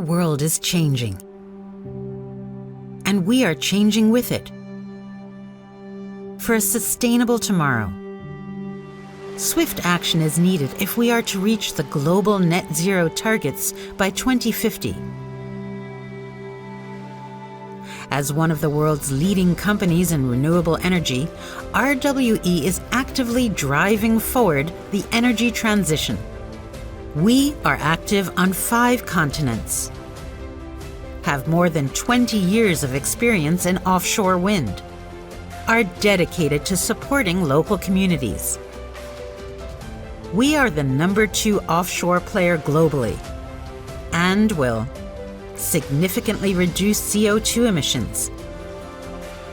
world is changing. And we are changing with it. For a sustainable tomorrow, swift action is needed if we are to reach the global net zero targets by 2050. As one of the world's leading companies in renewable energy, RWE is actively driving forward the energy transition. We are active on 5 continents, have more than 20 years of experience in offshore wind, are dedicated to supporting local communities. We are the number 2 offshore player globally and will significantly reduce CO2 emissions,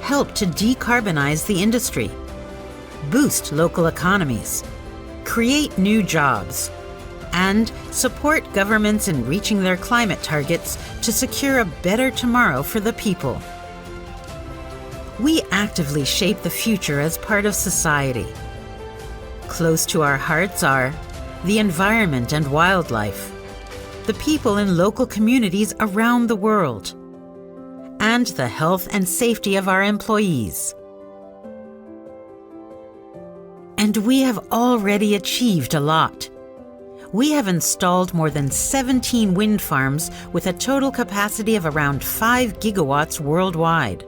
help to decarbonize the industry, boost local economies, create new jobs, and support governments in reaching their climate targets to secure a better tomorrow for the people. We actively shape the future as part of society. Close to our hearts are the environment and wildlife, the people in local communities around the world, and the health and safety of our employees. And we have already achieved a lot. We have installed more than 17 wind farms with a total capacity of around 5 gigawatts worldwide.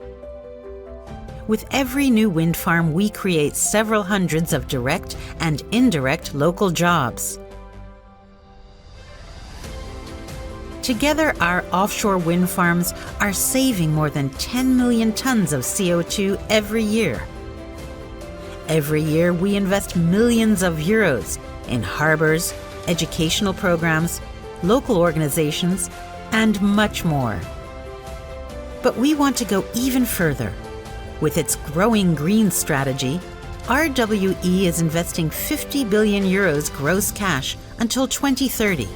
With every new wind farm, we create several hundreds of direct and indirect local jobs. Together, our offshore wind farms are saving more than 10 million tons of CO2 every year. Every year, we invest millions of euros in harbors, educational programs, local organizations, and much more. But we want to go even further. With its growing green strategy, RWE is investing 50 billion euros gross cash until 2030.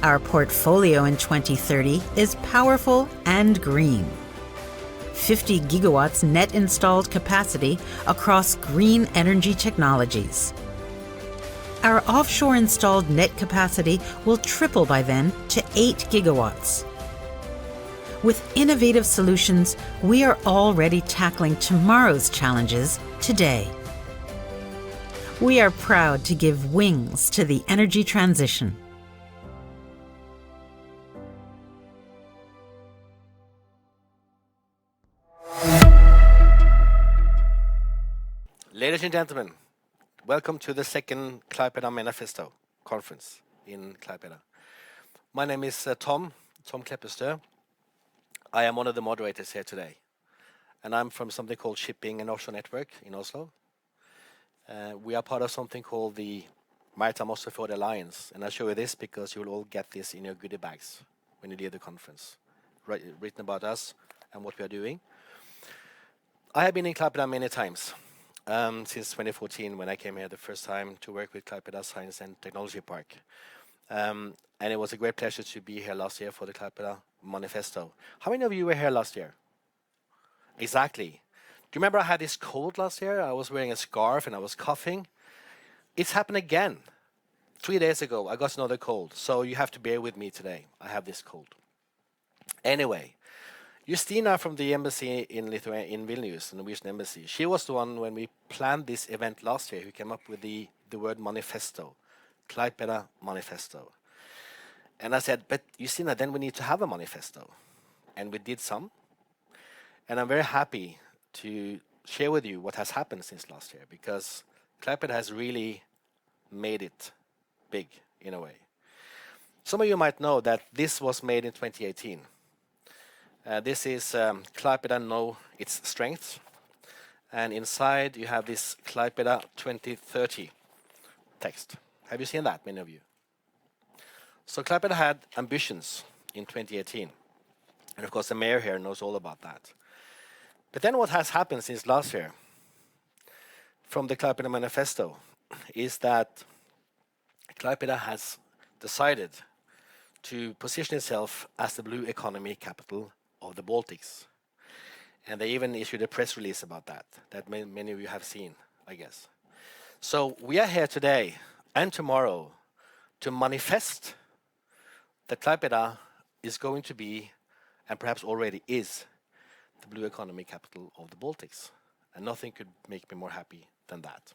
Our portfolio in 2030 is powerful and green. 50 gigawatts net installed capacity across green energy technologies. Our offshore installed net capacity will triple by then to 8 gigawatts. With innovative solutions, we are already tackling tomorrow's challenges today. We are proud to give wings to the energy transition. Ladies and gentlemen, welcome to the second Klaipėda Manifesto conference in Klaipėda. My name is Tom Kleppesto. I am one of the moderators here today, and I'm from something called Shipping and Offshore Network in Oslo. We are part of something called the Maritime Offshore Alliance, and I'll show you this because you will all get this in your goodie bags when you leave the conference, written about us and what we are doing. I have been in Klaipėda many times, since 2014 when I came here the first time to work with Klaipėda Science and Technology Park. And it was a great pleasure to be here last year for the Klaipėda Manifesto. How many of you were here last year? Exactly. Do you remember I had this cold last year? I was wearing a scarf and I was coughing. It's happened again. 3 days ago, I got another cold. So you have to bear with me today. I have this cold. Anyway, Justina from the embassy in Lithuania, in Vilnius, the Norwegian embassy, she was the one when we planned this event last year who came up with the word manifesto, Klaipėda Manifesto. And I said, but Justina, then we need to have a manifesto. And we did some. And I'm very happy to share with you what has happened since last year, because Klaipėda has really made it big in a way. Some of you might know that this was made in 2018. This is Klaipėda Know Its Strengths. And inside you have this Klaipėda 2030 text. Have you seen that, many of you? So Klaipėda had ambitions in 2018. And of course the mayor here knows all about that. But then what has happened since last year from the Klaipėda Manifesto is that Klaipėda has decided to position itself as the blue economy capital of the Baltics. And they even issued a press release about that many of you have seen, I guess. So we are here today and tomorrow to manifest that Klaipėda is going to be, and perhaps already is, the blue economy capital of the Baltics. And nothing could make me more happy than that.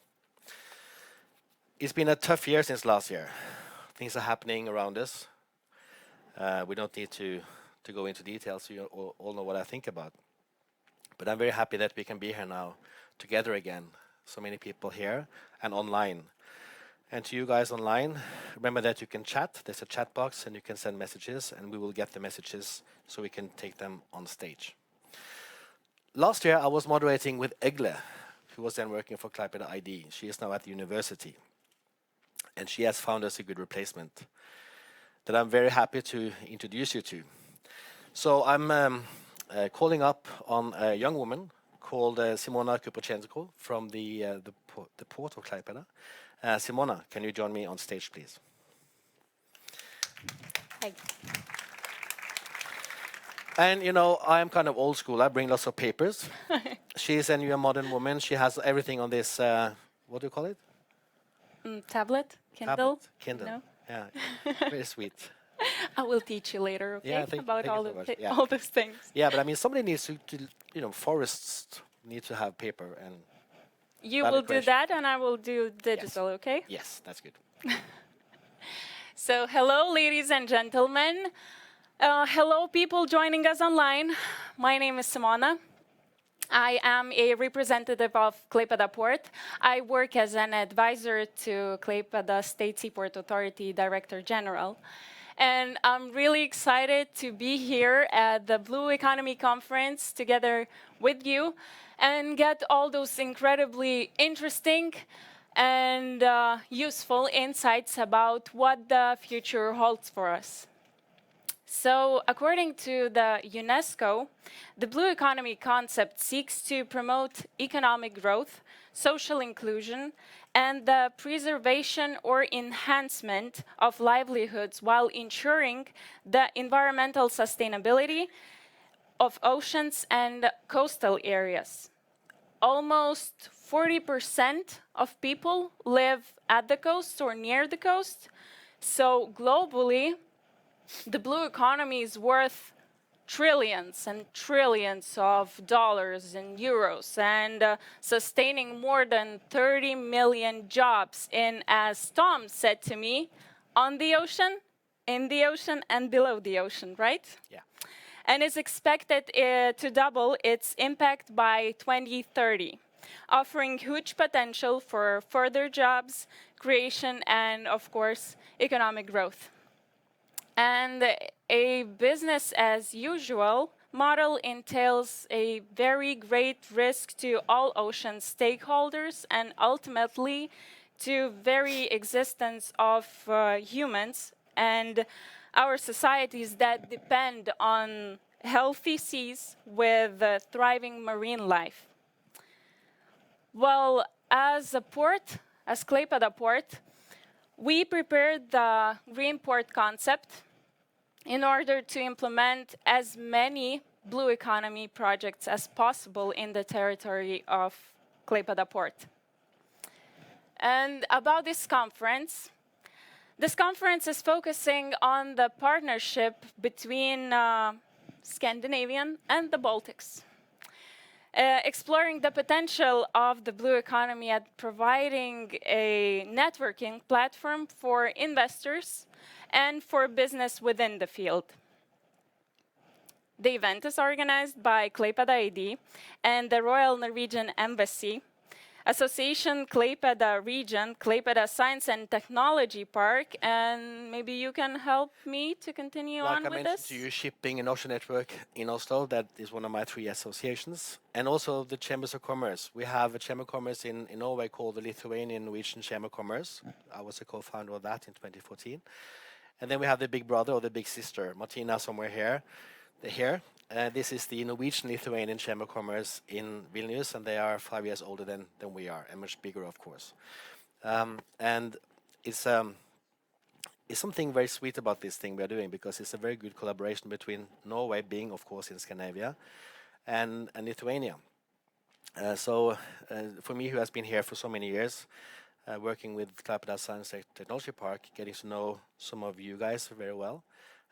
It's been a tough year since last year. Things are happening around us. We don't need to go into details, so you all know what I think about. But I'm very happy that we can be here now together again. So many people here and online. And to you guys online, remember that you can chat. There's a chat box and you can send messages and we will get the messages so we can take them on stage. Last year I was moderating with Egle, who was then working for Klaipėda ID. She is now at the university. And she has found us a good replacement that I'm very happy to introduce you to. So I'm calling up on a young woman called Simona Kupreščenko from the port of Klaipėda. Simona, can you join me on stage, please? Hi. And you know, I'm kind of old school. I bring lots of papers. She's a new modern woman. She has everything on this, what do you call it? Tablet? Kindle? Tablet. Kindle. No? Yeah, very sweet. I will teach you later, okay? Yeah, About all, so much. Yeah. all those things. Yeah, but I mean, somebody needs to you know, forests need to have paper and. You will do that, and I will do digital, okay? Yes, that's good. So, hello, ladies and gentlemen. Hello, people joining us online. My name is Simona. I am a representative of Klaipėda Port. I work as an advisor to Klaipėda State Seaport Authority Director General. And I'm really excited to be here at the Blue Economy Conference together with you and get all those incredibly interesting and useful insights about what the future holds for us. So, according to the UNESCO, the blue economy concept seeks to promote economic growth, social inclusion, and the preservation or enhancement of livelihoods while ensuring the environmental sustainability of oceans and coastal areas. Almost 40% of people live at the coast or near the coast, so globally, the blue economy is worth trillions and trillions of dollars and euros and sustaining more than 30 million jobs in, as Tom said to me, on the ocean, in the ocean, and below the ocean, right? Yeah. And is expected to double its impact by 2030, offering huge potential for further jobs creation and, of course, economic growth. And a business as usual model entails a very great risk to all ocean stakeholders and ultimately to very existence of humans and our societies that depend on healthy seas with thriving marine life. Well, as a port, as Klaipėda Port, we prepared the green port concept in order to implement as many blue economy projects as possible in the territory of Klaipėda Port. And about this conference is focusing on the partnership between Scandinavian and the Baltics, exploring the potential of the blue economy at providing a networking platform for investors and for business within the field. The event is organized by Klaipėda ID and the Royal Norwegian Embassy, Association Klaipėda Region, Klaipėda Science and Technology Park, and maybe you can help me to continue on with this? Like I mentioned to you, Shipping and Ocean Network in Oslo, that is one of my 3 associations, and also the Chambers of Commerce. We have a Chamber of Commerce in Norway called the Lithuanian and Norwegian Chamber of Commerce. I was a co-founder of that in 2014. And then we have the big brother or the big sister, Martina, somewhere here. This is the Norwegian-Lithuanian Chamber of Commerce in Vilnius, and they are 5 years older than we are, and much bigger, of course. And it's something very sweet about this thing we are doing, because it's a very good collaboration between Norway, being, of course, in Scandinavia, and Lithuania. So for me, who has been here for so many years, working with Klaipėda Science and Technology Park, getting to know some of you guys very well,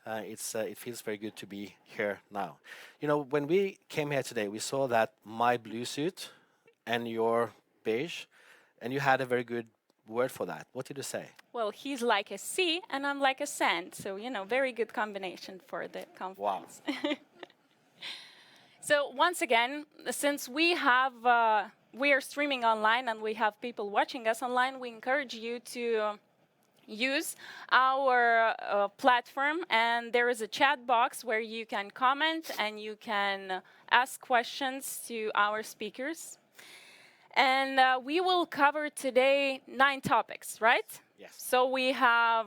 It feels very good to be here now. You know, when we came here today, we saw that my blue suit and your beige, and you had a very good word for that. What did you say? Well, he's like a sea and I'm like a sand. So, you know, very good combination for the conference. Wow. So once again, since we are streaming online and we have people watching us online, we encourage you to use our platform, and there is a chat box where you can comment and you can ask questions to our speakers. And we will cover today 9 topics, right? Yes. So we have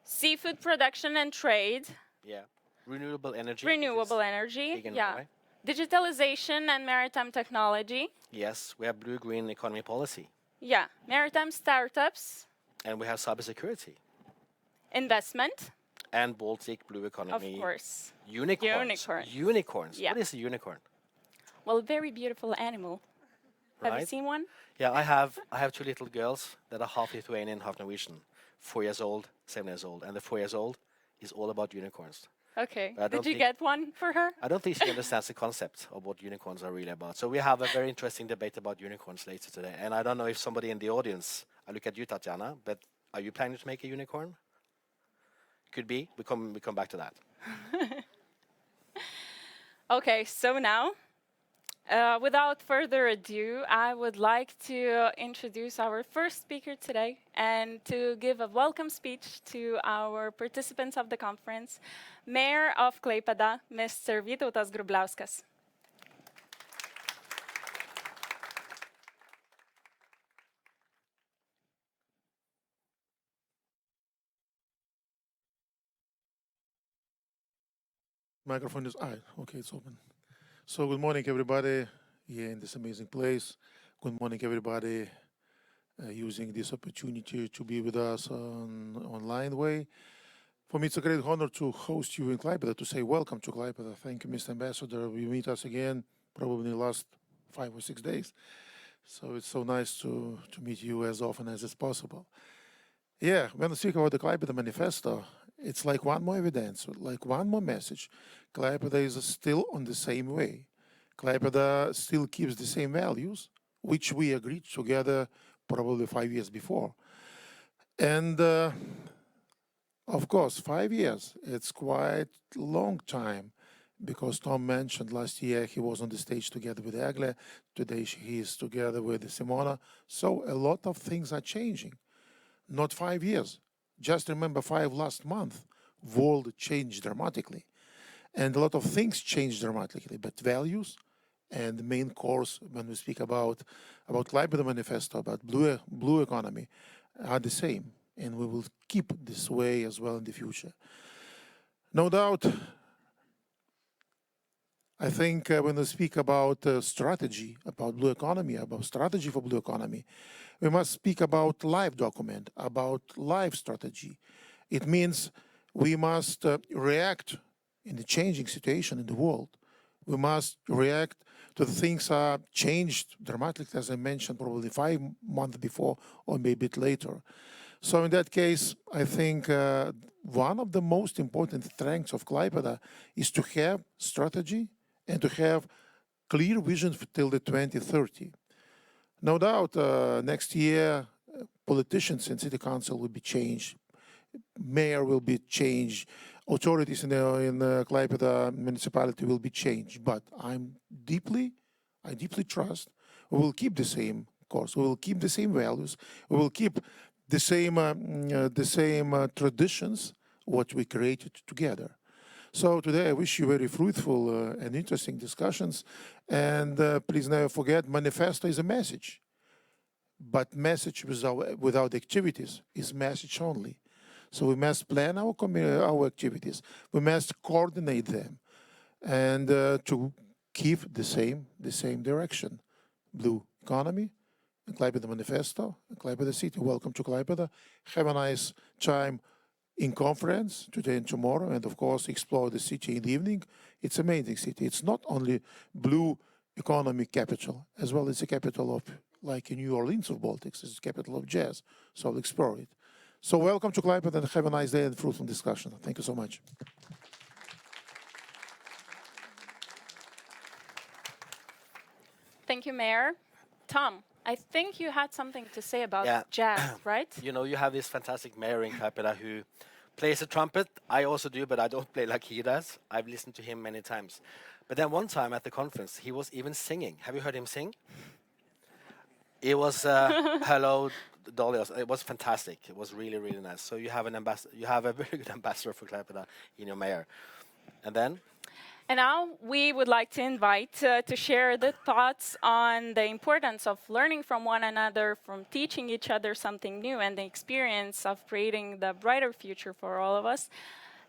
seafood production and trade. Yeah. Renewable energy. Renewable energy. Big in Yeah. Norway. Digitalization and maritime technology. Yes, we have blue-green economy policy. Yeah. Maritime startups. And we have cybersecurity. Investment. And Baltic blue economy. Of course. Unicorns. Unicorns. Yeah. What is a unicorn? Well, very beautiful animal. Have you Right? seen one? Yeah, I have 2 little girls that are half Lithuanian, half Norwegian. 4 years old, 7 years old. And the 4 years old is all about unicorns. Okay. I don't Did you think- get one for her? I don't think she understands the concept of what unicorns are really about. So we have a very interesting debate about unicorns later today. And I don't know if somebody in the audience, I look at you, Tatiana, but are you planning to make a unicorn? Could be. We come back to that. Okay, so now, without further ado, I would like to introduce our first speaker today and to give a welcome speech to our participants of the conference, Mayor of Klaipėda, Mr. Vytautas Grubliauskas. Microphone is okay, it's open. So good morning, everybody here in this amazing place. Good morning, everybody using this opportunity to be with us on online way. For me, it's a great honor to host you in Klaipėda, to say welcome to Klaipėda. Thank you, Mr. Ambassador. We meet us again probably in the last 5 or 6 days. So it's so nice to meet you as often as it's possible. Yeah, when I speak about the Klaipėda Manifesto, it's like one more evidence, like one more message. Klaipėda is still on the same way. Klaipėda still keeps the same values, which we agreed together probably 5 years before. And of course, 5 years, it's quite a long time, because Tom mentioned last year he was on the stage together with Egle. Today he is together with Simona. So a lot of things are changing. Not 5 years. Just remember 5 last month, world changed dramatically. And a lot of things changed dramatically, but values and the main course when we speak about Klaipėda Manifesto, about blue economy, are the same. And we will keep this way as well in the future. No doubt, I think when we speak about strategy, about blue economy, about strategy for blue economy, we must speak about live document, about live strategy. It means we must react in the changing situation in the world. We must react to the things are changed dramatically, as I mentioned, probably 5 months before or maybe a bit later. So in that case, I think one of the most important strengths of Klaipėda is to have strategy and to have clear vision till the 2030. No doubt, next year, politicians in city council will be changed, mayor will be changed, authorities in Klaipėda Municipality will be changed. But I deeply trust we will keep the same course, we will keep the same values, we will keep the same traditions what we created together. So today I wish you very fruitful and interesting discussions. And please never forget, manifesto is a message. But message without activities is message only. So we must plan our activities. We must coordinate them, and to keep the same direction. Blue economy, Klaipėda Manifesto, Klaipėda City. Welcome to Klaipėda. Have a nice time in conference today and tomorrow, and of course explore the city in the evening. It's an amazing city. It's not only blue economy capital, as well as a capital of, like in New Orleans of Baltics, it's the capital of jazz. So I'll explore it. So welcome to Klaipėda and have a nice day and fruitful discussion. Thank you so much. Thank you, Mayor. Tom, I think you had something to say about jazz, right? You know, you have this fantastic mayor in Klaipėda who plays the trumpet. I also do, but I don't play like he does. I've listened to him many times. But then one time at the conference, he was even singing. Have you heard him sing? It was Hello, Dalius. It was fantastic. It was really, really nice. So you have an ambassador. You have a very good ambassador for Klaipėda in your mayor. And then? And now we would like to invite to share the thoughts on the importance of learning from one another, from teaching each other something new, and the experience of creating the brighter future for all of us.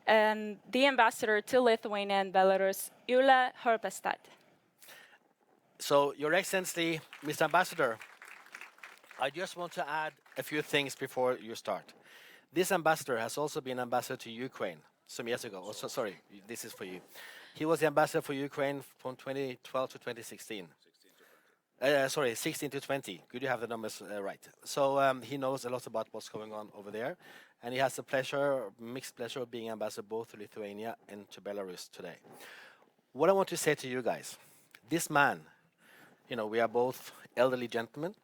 And the ambassador to Lithuania and Belarus, Ule Horpestad. So, Your Excellency, Mr. Ambassador, I just want to add a few things before you start. This ambassador has also been ambassador to Ukraine some years ago. Oh, so, sorry, this is for you. He was the ambassador for Ukraine from 2012 to 2016. 16 to 20. Good, you have the numbers right. So he knows a lot about what's going on over there. And he has the mixed pleasure of being ambassador both to Lithuania and to Belarus today. What I want to say to you guys, this man, you know, we are both elderly gentlemen,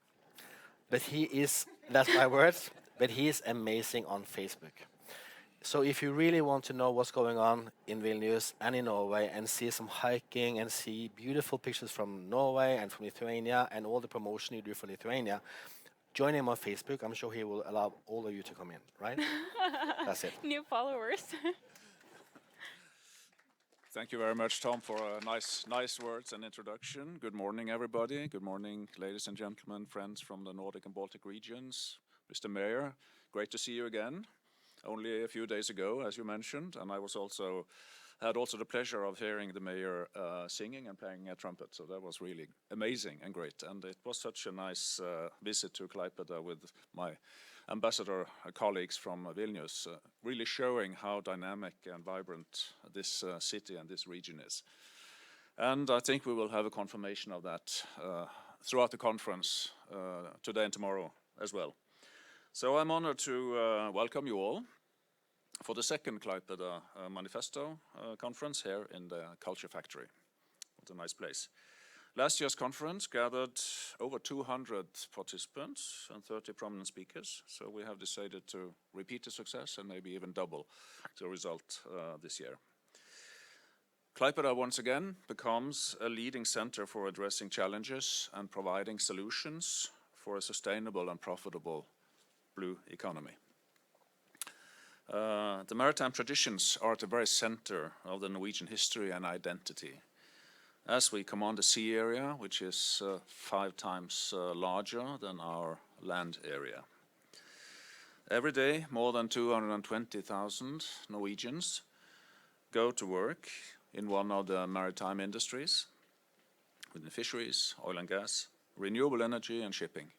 but he is, that's my words, but he is amazing on Facebook. So if you really want to know what's going on in Vilnius and in Norway and see some hiking and see beautiful pictures from Norway and from Lithuania and all the promotion you do for Lithuania, join him on Facebook. I'm sure he will allow all of you to come in, right? That's it. New followers. Thank you very much, Tom, for nice words and introduction. Good morning, everybody. Good morning, ladies and gentlemen, friends from the Nordic and Baltic regions. Mr. Mayor, great to see you again. Only a few days ago, as you mentioned, and I was had also the pleasure of hearing the mayor singing and playing a trumpet. So that was really amazing and great. And it was such a nice visit to Klaipėda with my ambassador colleagues from Vilnius, really showing how dynamic and vibrant this city and this region is. And I think we will have a confirmation of that throughout the conference today and tomorrow as well. So I'm honored to welcome you all for the second Klaipėda Manifesto conference here in the Culture Factory. What a nice place. Last year's conference gathered over 200 participants and 30 prominent speakers, so we have decided to repeat the success and maybe even double the result this year. Klaipėda once again becomes a leading center for addressing challenges and providing solutions for a sustainable and profitable blue economy. The maritime traditions are at the very center of the Norwegian history and identity, as we command a sea area which is 5 times larger than our land area. Every day, more than 220,000 Norwegians go to work in one of the maritime industries, within fisheries, oil and gas, renewable energy and shipping.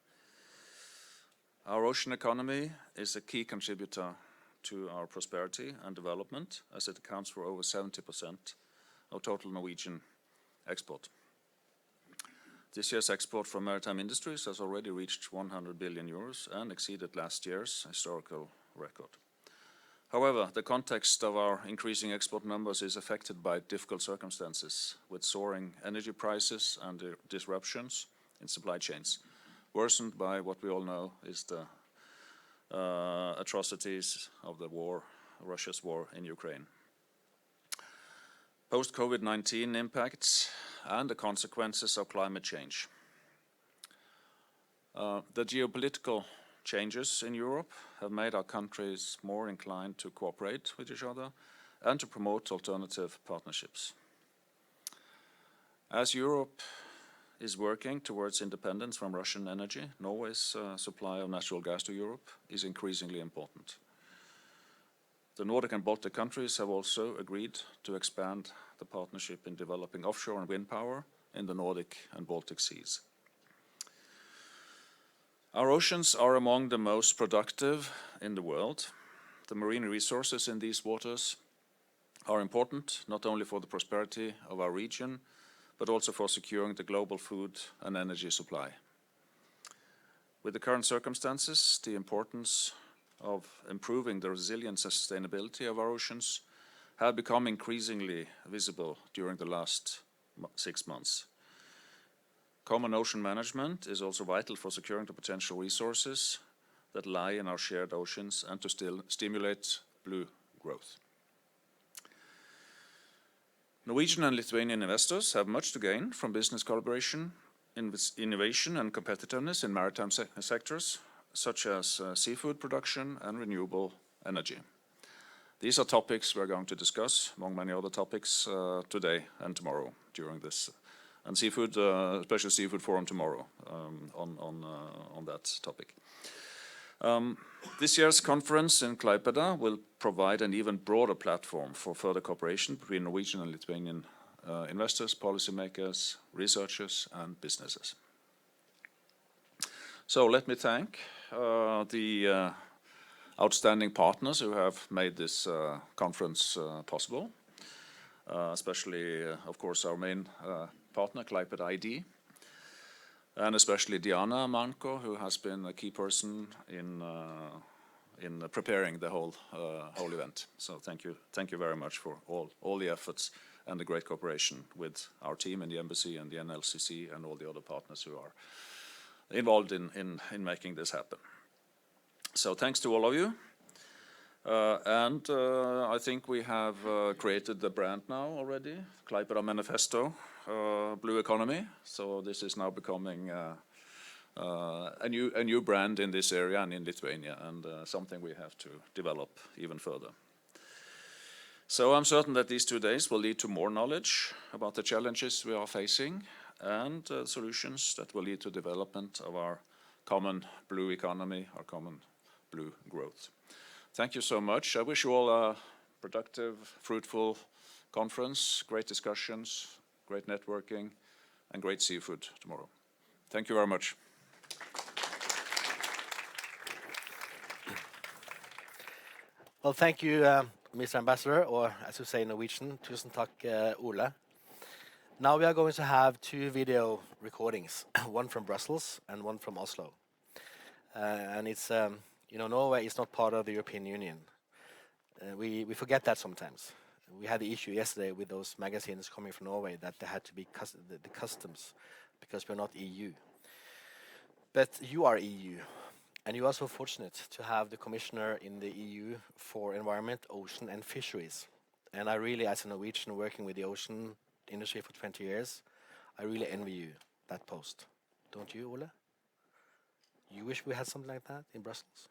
Our ocean economy is a key contributor to our prosperity and development, as it accounts for over 70% of total Norwegian export. This year's export from maritime industries has already reached 100 billion euros and exceeded last year's historical record. However, the context of our increasing export numbers is affected by difficult circumstances, with soaring energy prices and disruptions in supply chains, worsened by what we all know is the atrocities of the war, Russia's war in Ukraine. Post-COVID-19 impacts and the consequences of climate change. The geopolitical changes in Europe have made our countries more inclined to cooperate with each other and to promote alternative partnerships. As Europe is working towards independence from Russian energy, Norway's supply of natural gas to Europe is increasingly important. The Nordic and Baltic countries have also agreed to expand the partnership in developing offshore and wind power in the Nordic and Baltic seas. Our oceans are among the most productive in the world. The marine resources in these waters are important not only for the prosperity of our region, but also for securing the global food and energy supply. With the current circumstances, the importance of improving the resilience and sustainability of our oceans have become increasingly visible during the last 6 months. Common ocean management is also vital for securing the potential resources that lie in our shared oceans and to still stimulate blue growth. Norwegian and Lithuanian investors have much to gain from business collaboration, innovation and competitiveness in maritime sectors, such as seafood production and renewable energy. These are topics we're going to discuss, among many other topics, today and tomorrow during this, and seafood, special seafood forum tomorrow on that topic. This year's conference in Klaipėda will provide an even broader platform for further cooperation between Norwegian and Lithuanian investors, policymakers, researchers and businesses. So let me thank the outstanding partners who have made this conference possible, especially, of course, our main partner, Klaipėda ID, and especially Diana Manko, who has been a key person in preparing the whole event. So thank you very much for all the efforts and the great cooperation with our team in the embassy and the NLCC and all the other partners who are involved in making this happen. So thanks to all of you. And I think we have created the brand now already, Klaipėda Manifesto, Blue Economy. So this is now becoming a new brand in this area and in Lithuania, and something we have to develop even further. So I'm certain that these 2 days will lead to more knowledge about the challenges we are facing and solutions that will lead to development of our common blue economy, our common blue growth. Thank you so much. I wish you all a productive, fruitful conference, great discussions, great networking, and great seafood tomorrow. Thank you very much. Well, thank you, Mr. Ambassador, or as you say in Norwegian, tusen takk, Ole. Now we are going to have 2 video recordings, one from Brussels and one from Oslo. And it's, you know, Norway is not part of the European Union. We forget that sometimes. We had the issue yesterday with those magazines coming from Norway that they had to be the customs because we're not EU. But you are EU, and you are so fortunate to have the commissioner in the EU for environment, ocean and fisheries. And I really, as a Norwegian working with the ocean industry for 20 years, I really envy you that post. Don't you, Ole? You wish we had something like that in Brussels?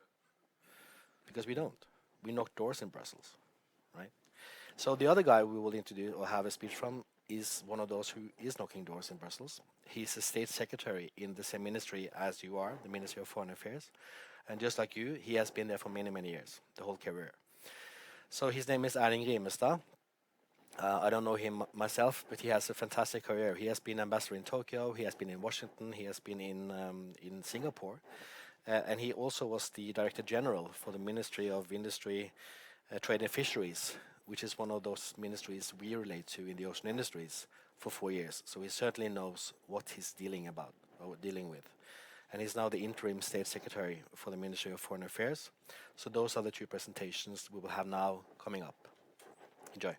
Because we don't. We knock doors in Brussels, right? So the other guy we will introduce or have a speech from is one of those who is knocking doors in Brussels. He's a state secretary in the same ministry as you are, the Ministry of Foreign Affairs. And just like you, he has been there for many, many years, the whole career. So his name is Erling Rimestad. I don't know him myself, but he has a fantastic career. He has been ambassador in Tokyo, he has been in Washington, he has been in Singapore. And he also was the Director General for the Ministry of Industry, Trade and Fisheries, which is one of those ministries we relate to in the ocean industries for 4 years. So he certainly knows what he's dealing with. And he's now the interim state secretary for the Ministry of Foreign Affairs. So those are the 2 presentations we will have now coming up. Enjoy.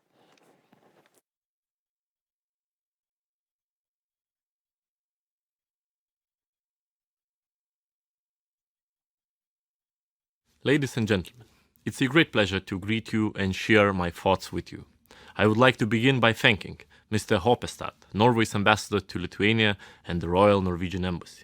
Ladies and gentlemen, it's a great pleasure to greet you and share my thoughts with you. I would like to begin by thanking Mr. Horpestad, Norway's ambassador to Lithuania and the Royal Norwegian Embassy,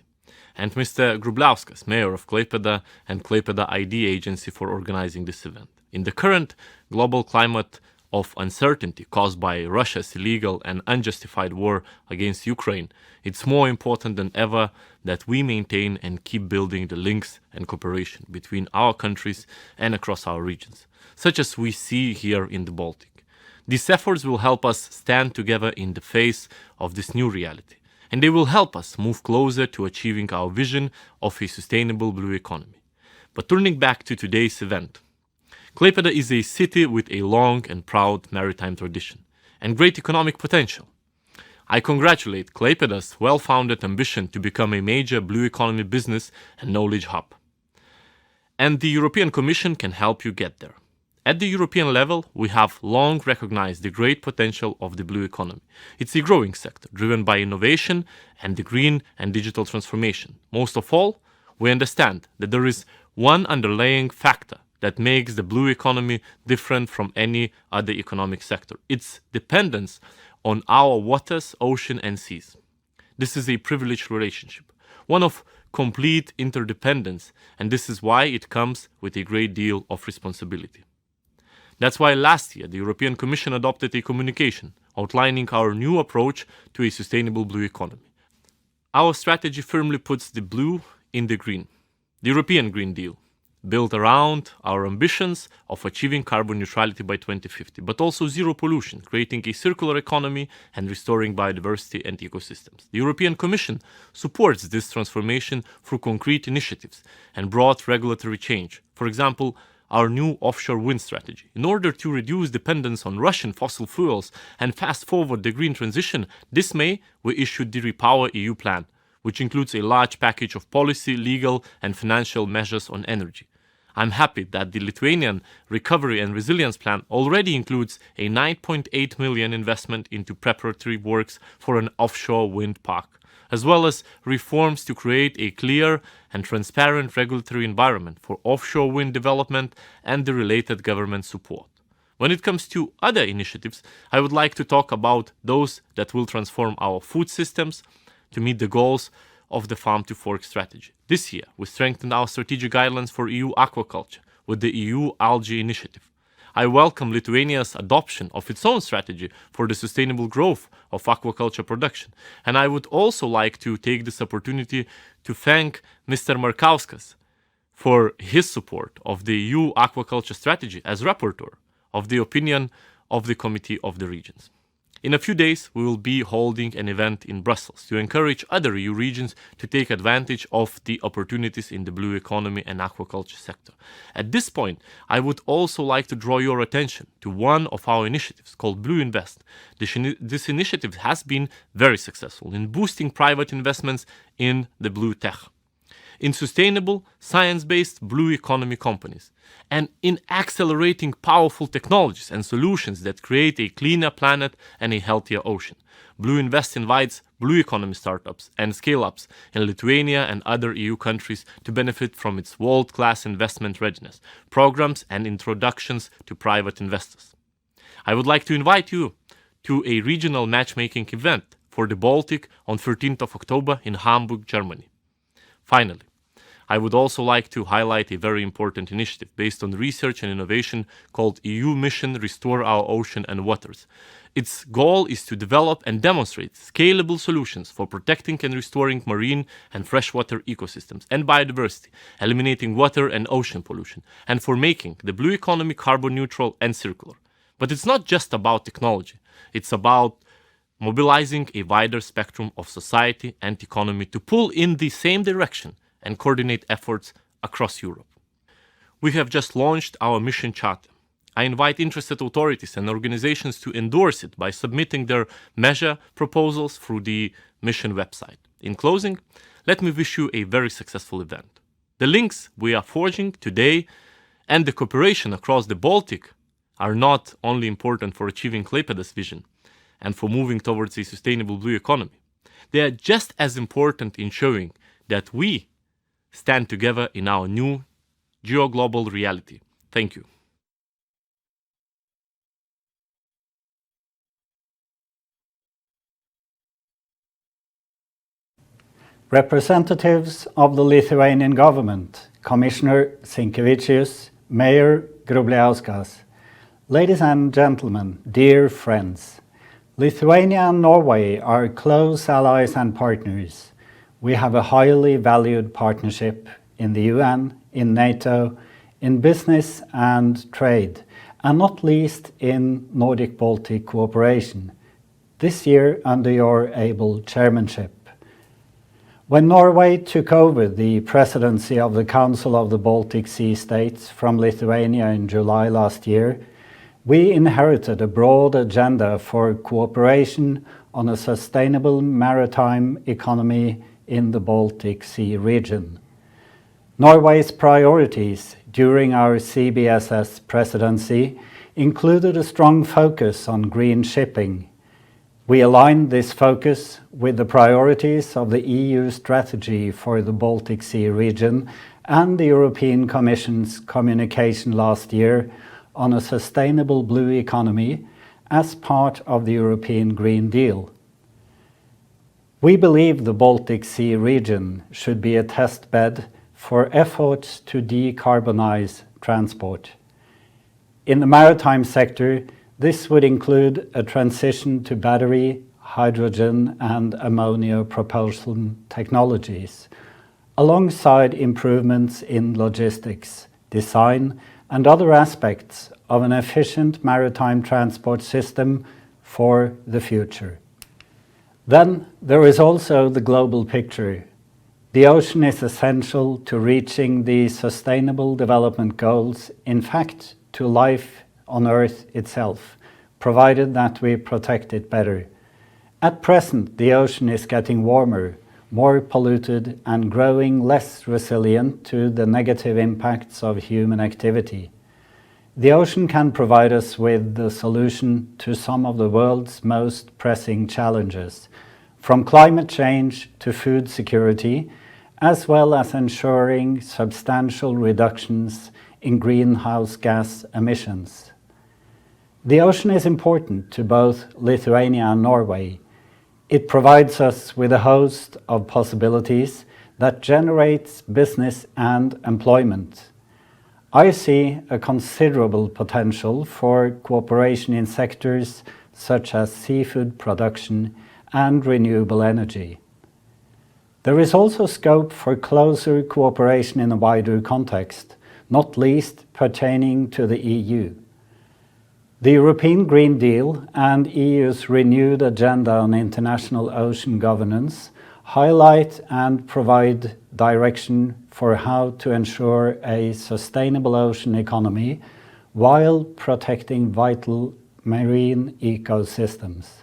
and Mr. Grubliauskas, mayor of Klaipėda and Klaipėda ID agency for organizing this event. In the current global climate of uncertainty caused by Russia's illegal and unjustified war against Ukraine, it's more important than ever that we maintain and keep building the links and cooperation between our countries and across our regions, such as we see here in the Baltic. These efforts will help us stand together in the face of this new reality, and they will help us move closer to achieving our vision of a sustainable blue economy. But turning back to today's event, Klaipėda is a city with a long and proud maritime tradition and great economic potential. I congratulate Klaipėda's well-founded ambition to become a major blue economy business and knowledge hub. and the European Commission can help you get there. At the European level, we have long recognized the great potential of the blue economy. It's a growing sector, driven by innovation and the green and digital transformation. Most of all, we understand that there is one underlying factor that makes the blue economy different from any other economic sector. Its dependence on our waters, ocean and seas. This is a privileged relationship, one of complete interdependence, and this is why it comes with a great deal of responsibility. That's why last year the European Commission adopted a communication outlining our new approach to a sustainable blue economy. Our strategy firmly puts the blue in the green, the European Green Deal, built around our ambitions of achieving carbon neutrality by 2050, but also zero pollution, creating a circular economy and restoring biodiversity and ecosystems. The European Commission supports this transformation through concrete initiatives and broad regulatory change. For example, our new offshore wind strategy. In order to reduce dependence on Russian fossil fuels and fast forward the green transition, this May we issued the Repower EU plan, which includes a large package of policy, legal and financial measures on energy. I'm happy that the Lithuanian Recovery and Resilience Plan already includes a 9.8 million investment into preparatory works for an offshore wind park, as well as reforms to create a clear and transparent regulatory environment for offshore wind development and the related government support. When it comes to other initiatives, I would like to talk about those that will transform our food systems to meet the goals of the Farm to Fork strategy. This year, we strengthened our strategic guidelines for EU aquaculture with the EU Algae Initiative. I welcome Lithuania's adoption of its own strategy for the sustainable growth of aquaculture production. And I would also like to take this opportunity to thank Mr. Markauskas for his support of the EU aquaculture strategy as rapporteur of the opinion of the Committee of the Regions. In a few days, we will be holding an event in Brussels to encourage other EU regions to take advantage of the opportunities in the blue economy and aquaculture sector. At this point, I would also like to draw your attention to one of our initiatives called Blue Invest. This initiative has been very successful in boosting private investments in the blue tech, in sustainable, science-based blue economy companies, and in accelerating powerful technologies and solutions that create a cleaner planet and a healthier ocean. Blue Invest invites blue economy startups and scale-ups in Lithuania and other EU countries to benefit from its world-class investment readiness, programs and introductions to private investors. I would like to invite you to a regional matchmaking event for the Baltic on 13th of October in Hamburg, Germany. Finally, I would also like to highlight a very important initiative based on research and innovation called EU Mission Restore Our Ocean and Waters. Its goal is to develop and demonstrate scalable solutions for protecting and restoring marine and freshwater ecosystems and biodiversity, eliminating water and ocean pollution, and for making the blue economy carbon neutral and circular. But it's not just about technology. It's about mobilizing a wider spectrum of society and economy to pull in the same direction and coordinate efforts across Europe. We have just launched our mission charter. I invite interested authorities and organizations to endorse it by submitting their measure proposals through the mission website. In closing, let me wish you a very successful event. The links we are forging today and the cooperation across the Baltic are not only important for achieving Klaipėda's vision and for moving towards a sustainable blue economy. They are just as important in showing that we stand together in our new geo-global reality. Thank you. Representatives of the Lithuanian government, Commissioner Sinkevičius, Mayor Grubliauskas, ladies and gentlemen, dear friends, Lithuania and Norway are close allies and partners. We have a highly valued partnership in the UN, in NATO, in business and trade, and not least in Nordic-Baltic cooperation, this year under your able chairmanship. When Norway took over the presidency of the Council of the Baltic Sea States from Lithuania in July last year, we inherited a broad agenda for cooperation on a sustainable maritime economy in the Baltic Sea region. Norway's priorities during our CBSS presidency included a strong focus on green shipping. We aligned this focus with the priorities of the EU strategy for the Baltic Sea region and the European Commission's communication last year on a sustainable blue economy as part of the European Green Deal. We believe the Baltic Sea region should be a test bed for efforts to decarbonize transport. In the maritime sector, this would include a transition to battery, hydrogen and ammonia propulsion technologies, alongside improvements in logistics, design and other aspects of an efficient maritime transport system for the future. Then there is also the global picture. The ocean is essential to reaching the Sustainable Development Goals, in fact, to life on Earth itself, provided that we protect it better. At present, the ocean is getting warmer, more polluted, and growing less resilient to the negative impacts of human activity. The ocean can provide us with the solution to some of the world's most pressing challenges, from climate change to food security, as well as ensuring substantial reductions in greenhouse gas emissions. The ocean is important to both Lithuania and Norway. It provides us with a host of possibilities that generates business and employment. I see a considerable potential for cooperation in sectors such as seafood production and renewable energy. There is also scope for closer cooperation in a wider context, not least pertaining to the EU. The European Green Deal and EU's renewed agenda on international ocean governance highlight and provide direction for how to ensure a sustainable ocean economy while protecting vital marine ecosystems.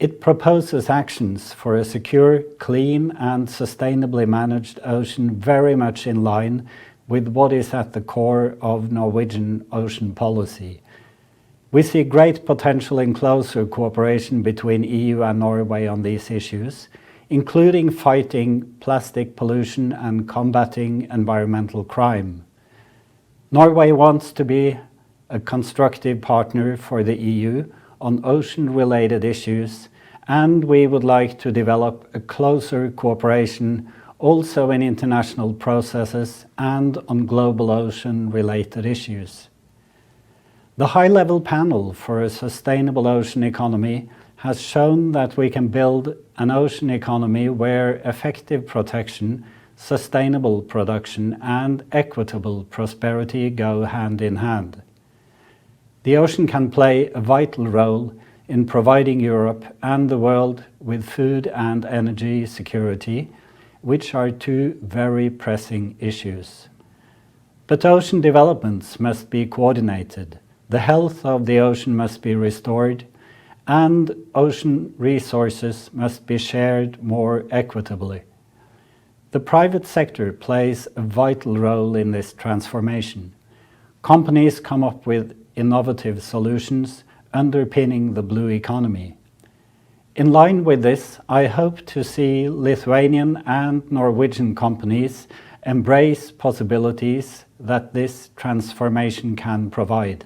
It proposes actions for a secure, clean and sustainably managed ocean very much in line with what is at the core of Norwegian ocean policy. We see great potential in closer cooperation between EU and Norway on these issues, including fighting plastic pollution and combating environmental crime. Norway wants to be a constructive partner for the EU on ocean-related issues, and we would like to develop a closer cooperation also in international processes and on global ocean-related issues. The high-level panel for a sustainable ocean economy has shown that we can build an ocean economy where effective protection, sustainable production and equitable prosperity go hand in hand. The ocean can play a vital role in providing Europe and the world with food and energy security, which are two very pressing issues. But ocean developments must be coordinated. The health of the ocean must be restored, and ocean resources must be shared more equitably. The private sector plays a vital role in this transformation. Companies come up with innovative solutions underpinning the blue economy. In line with this, I hope to see Lithuanian and Norwegian companies embrace possibilities that this transformation can provide.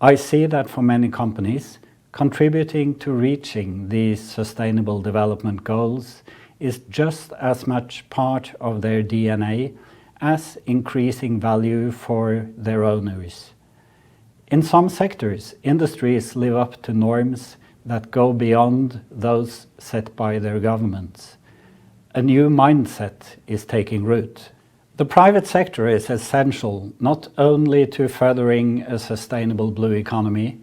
I see that for many companies, contributing to reaching these sustainable development goals is just as much part of their DNA as increasing value for their owners. In some sectors, industries live up to norms that go beyond those set by their governments. A new mindset is taking root. The private sector is essential not only to furthering a sustainable blue economy,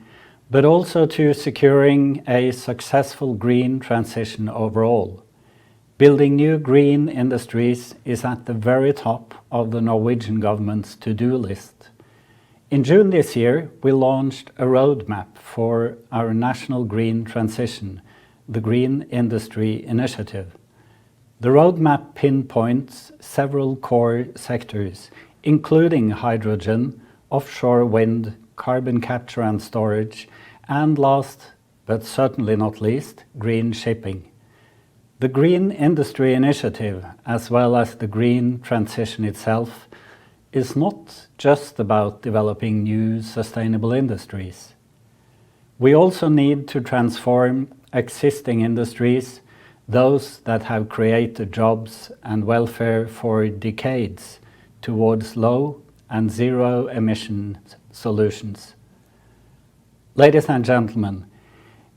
but also to securing a successful green transition overall. Building new green industries is at the very top of the Norwegian government's to-do list. In June this year, we launched a roadmap for our national green transition, the Green Industry Initiative. The roadmap pinpoints several core sectors, including hydrogen, offshore wind, carbon capture and storage, and last, but certainly not least, green shipping. The Green Industry Initiative, as well as the green transition itself, is not just about developing new sustainable industries. We also need to transform existing industries, those that have created jobs and welfare for decades, towards low and zero emission solutions. Ladies and gentlemen,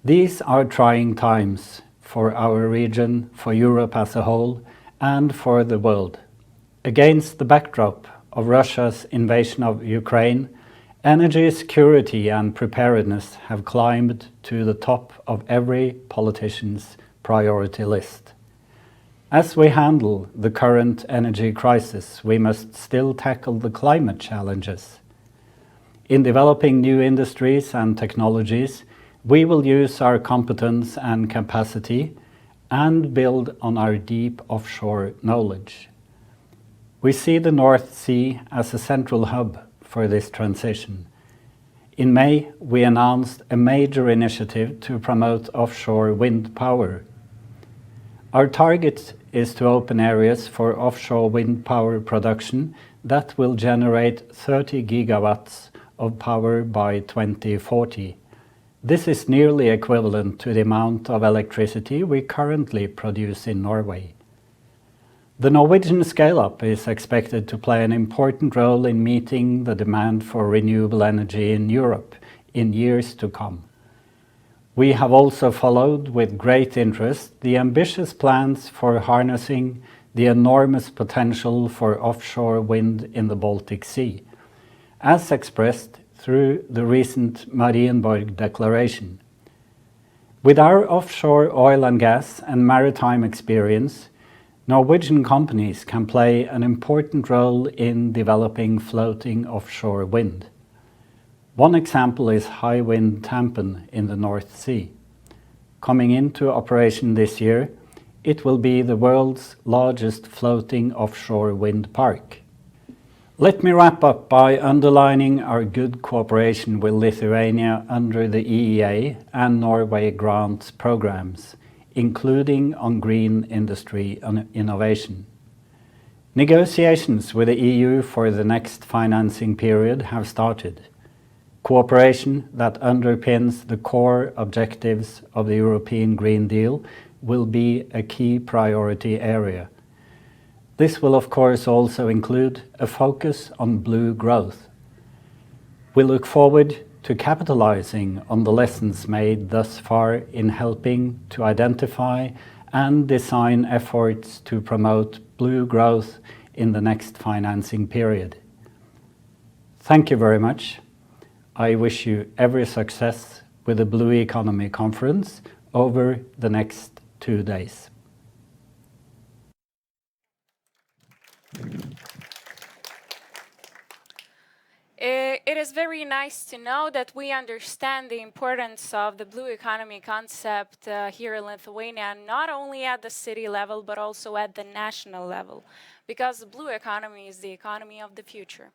these are trying times for our region, for Europe as a whole, and for the world. Against the backdrop of Russia's invasion of Ukraine, energy security and preparedness have climbed to the top of every politician's priority list. As we handle the current energy crisis, we must still tackle the climate challenges. In developing new industries and technologies, we will use our competence and capacity and build on our deep offshore knowledge. We see the North Sea as a central hub for this transition. In May, we announced a major initiative to promote offshore wind power. Our target is to open areas for offshore wind power production that will generate 30 gigawatts of power by 2040. This is nearly equivalent to the amount of electricity we currently produce in Norway. The Norwegian scale-up is expected to play an important role in meeting the demand for renewable energy in Europe in years to come. We have also followed with great interest the ambitious plans for harnessing the enormous potential for offshore wind in the Baltic Sea, as expressed through the recent Marienborg Declaration. With our offshore oil and gas and maritime experience, Norwegian companies can play an important role in developing floating offshore wind. One example is Hywind Tampen in the North Sea. Coming into operation this year, it will be the world's largest floating offshore wind park. Let me wrap up by underlining our good cooperation with Lithuania under the EEA and Norway grants programs, including on green industry and innovation. Negotiations with the EU for the next financing period have started. Cooperation that underpins the core objectives of the European Green Deal will be a key priority area. This will of course also include a focus on blue growth. We look forward to capitalizing on the lessons made thus far in helping to identify and design efforts to promote blue growth in the next financing period. Thank you very much. I wish you every success with the Blue Economy Conference over the next 2 days. It is very nice to know that we understand the importance of the blue economy concept here in Lithuania, not only at the city level, but also at the national level, because the blue economy is the economy of the future.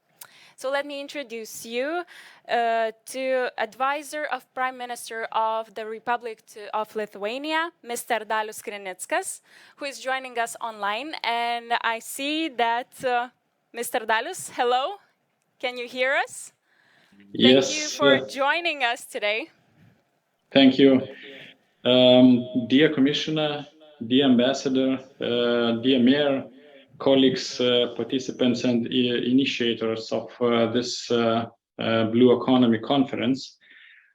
So let me introduce you to Advisor of Prime Minister of the Republic of Lithuania, Mr. Dalius Krinickas, who is joining us online. And I see that Mr. Dalius, hello, can you hear us? Yes. Thank you for joining us today. Thank you. Dear Commissioner, dear Ambassador, dear Mayor, colleagues, participants and initiators of this Blue Economy Conference.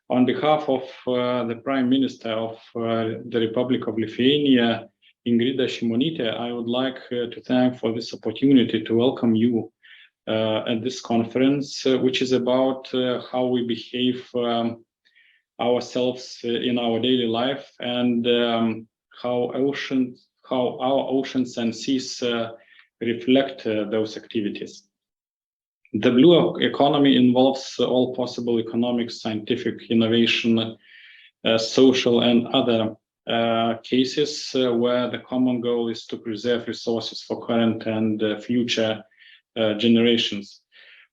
On behalf of the Prime Minister of the Republic of Lithuania, Ingrida Šimonytė, I would like to thank for this opportunity to welcome you at this conference, which is about how we behave ourselves in our daily life and how our oceans and seas reflect those activities. The blue economy involves all possible economic, scientific, innovation, social and other cases where the common goal is to preserve resources for current and future generations.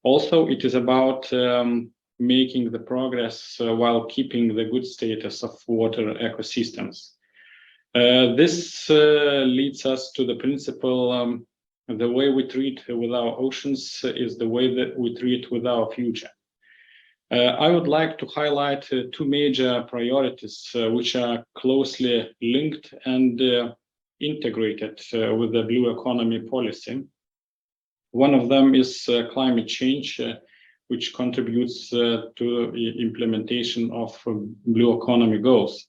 Also, it is about making the progress while keeping the good status of water ecosystems. This leads us to the principle, the way we treat with our oceans is the way that we treat with our future. I would like to highlight two major priorities which are closely linked and integrated with the blue economy policy. One of them is climate change, which contributes to the implementation of blue economy goals.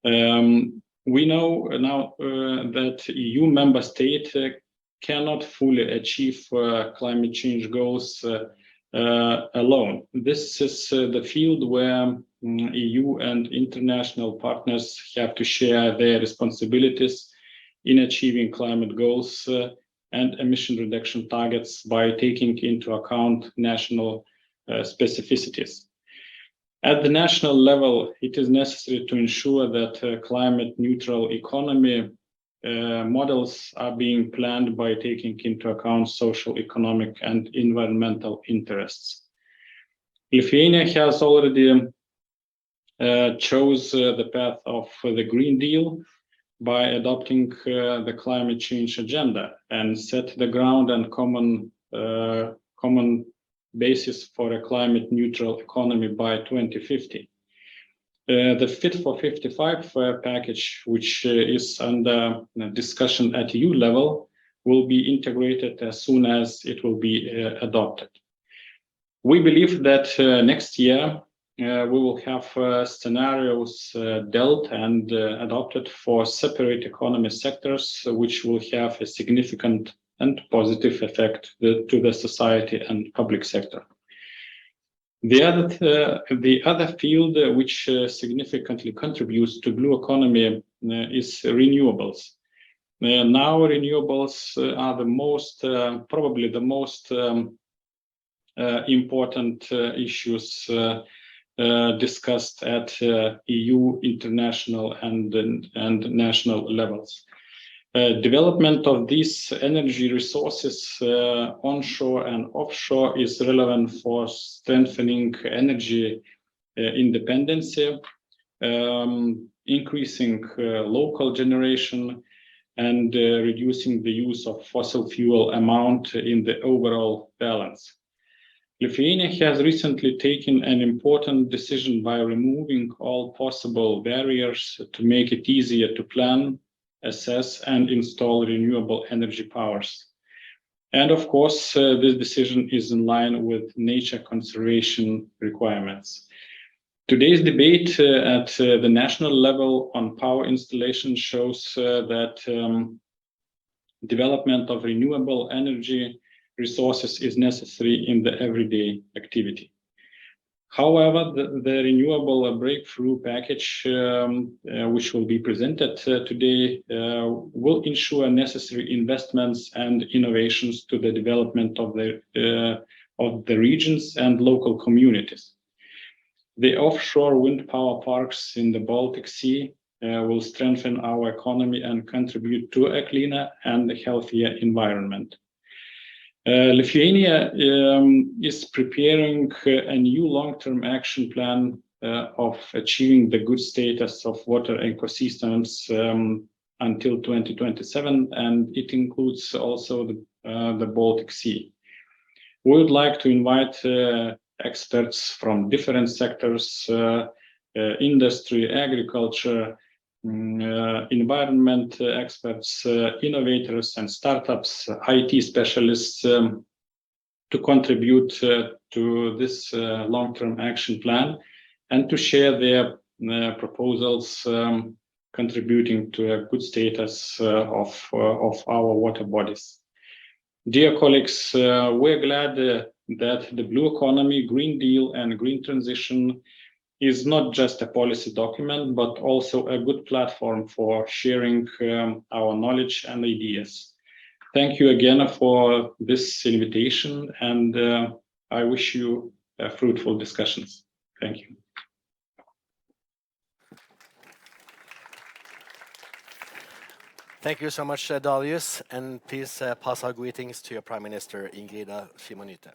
We know now that EU member states cannot fully achieve climate change goals alone. This is the field where EU and international partners have to share their responsibilities in achieving climate goals and emission reduction targets by taking into account national specificities. At the national level, it is necessary to ensure that climate neutral economy models are being planned by taking into account social, economic, and environmental interests. Lithuania has already chose the path of the Green Deal by adopting the climate change agenda and set the ground and common basis for a climate neutral economy by 2050. The Fit for 55 package, which is under discussion at EU level, will be integrated as soon as it will be adopted. We believe that next year we will have scenarios dealt and adopted for separate economy sectors, which will have a significant and positive effect to the society and public sector. The other field which significantly contributes to blue economy is renewables. Now renewables are the most, probably the most important issues discussed at EU, international and national levels. Development of these energy resources onshore and offshore is relevant for strengthening energy independence, increasing local generation, and reducing the use of fossil fuel amount in the overall balance. Lithuania has recently taken an important decision by removing all possible barriers to make it easier to plan, assess and install renewable energy powers. And of course, this decision is in line with nature conservation requirements. Today's debate at the national level on power installation shows that development of renewable energy resources is necessary in the everyday activity. However, the renewable breakthrough package, which will be presented today, will ensure necessary investments and innovations to the development of the regions and local communities. The offshore wind power parks in the Baltic Sea will strengthen our economy and contribute to a cleaner and healthier environment. Lithuania is preparing a new long-term action plan of achieving the good status of water ecosystems until 2027, and it includes also the Baltic Sea. We would like to invite experts from different sectors, industry, agriculture, environment experts, innovators and startups, IT specialists to contribute to this long-term action plan and to share their proposals contributing to a good status of our water bodies. Dear colleagues, we're glad that the Blue Economy, Green Deal and Green Transition is not just a policy document, but also a good platform for sharing our knowledge and ideas. Thank you again for this invitation, and I wish you fruitful discussions. Thank you. Thank you so much, Dalius, and please pass our greetings to your Prime Minister, Ingrida Shimonyte.